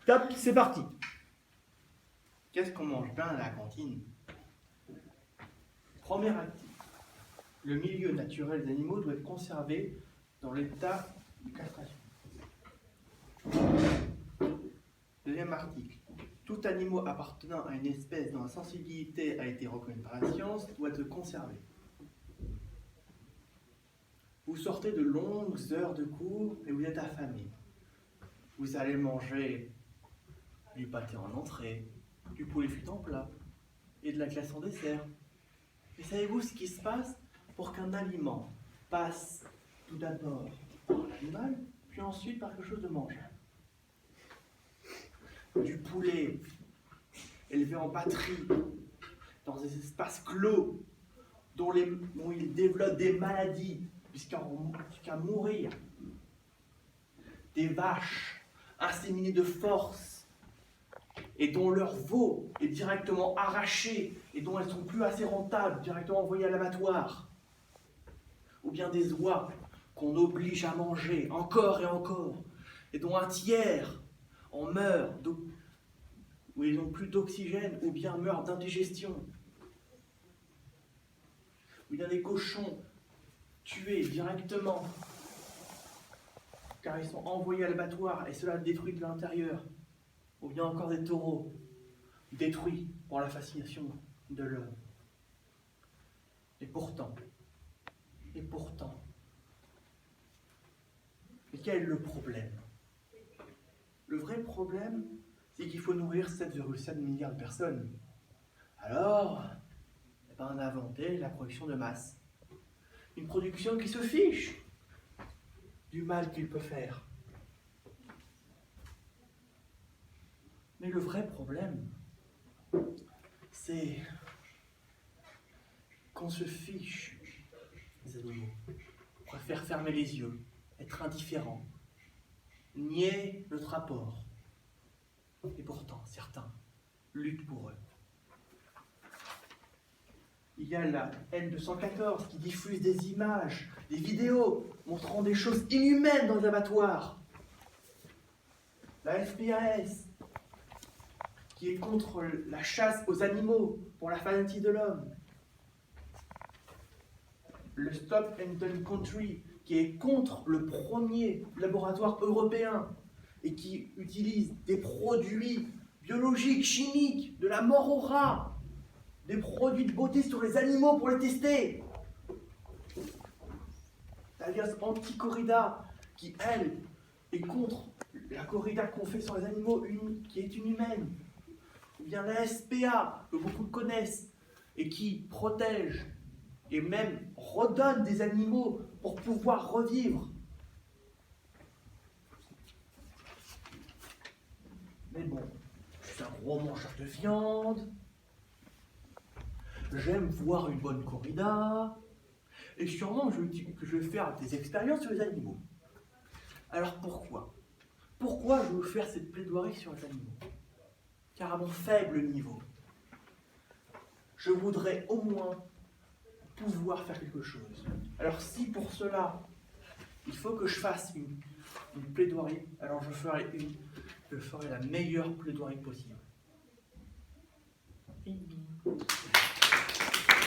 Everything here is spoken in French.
Top, c'est parti. Qu'est-ce qu'on mange bien à la cantine? Premier actif. Le milieu naturel des animaux doit être conservé dans l'état de castration. Deuxième article. Tout animal appartenant à une espèce dont la sensibilité a été reconnue par la science doit être conservé. Vous sortez de longues heures de cours et vous êtes affamé. Vous allez manger du pâté en entrée, du poulet frit en plat et de la glace en dessert. Et savez-vous ce qui se passe pour qu'un aliment passe tout d'abord par l'animal, puis ensuite par quelque chose de mangeable? Du poulet élevé en batterie, dans des espaces clos, dont il développe des maladies jusqu'à mourir. Des vaches inséminées de force et dont leur veau est directement arraché et dont elles sont plus assez rentables, directement envoyées à l'abattoir. Ou bien des oies qu'on oblige à manger encore et encore et dont un tiers en meurt, où ils n'ont plus d'oxygène ou bien meurent d'indigestion. Ou bien des cochons tués directement car ils sont envoyés à l'abattoir et cela détruit de l'intérieur. Ou bien encore des taureaux détruits pour la fascination de l'homme. Et pourtant, mais quel est le problème? Le vrai problème, c'est qu'il faut nourrir 7,7 milliards de personnes. Alors, on a inventé la production de masse. Une production qui se fiche du mal qu'il peut faire. Mais le vrai problème, c'est qu'on se fiche des animaux. On préfère fermer les yeux, être indifférent, nier notre apport. Et pourtant, certains luttent pour eux. Il y a la N214 qui diffuse des images, des vidéos montrant des choses inhumaines dans les abattoirs. La FPAS qui est contre la chasse aux animaux pour la fanatique de l'homme. Le Stop and Country qui est contre le premier laboratoire européen et qui utilise des produits biologiques, chimiques, de la mort aux rats, des produits de beauté sur les animaux pour les tester. L'alliance anti-corrida qui, elle, est contre la corrida qu'on fait sur les animaux qui est inhumaine. Ou bien la SPA, que beaucoup connaissent, et qui protège et même redonne des animaux pour pouvoir revivre. Mais bon, je suis un gros mangeur de viande, j'aime voir une bonne corrida, et sûrement que je vais faire des expériences sur les animaux. Alors pourquoi? Pourquoi je veux faire cette plaidoirie sur les animaux? Car à mon faible niveau, je voudrais au moins pouvoir faire quelque chose. Alors si pour cela, il faut que je fasse une plaidoirie, alors je ferai la meilleure plaidoirie possible.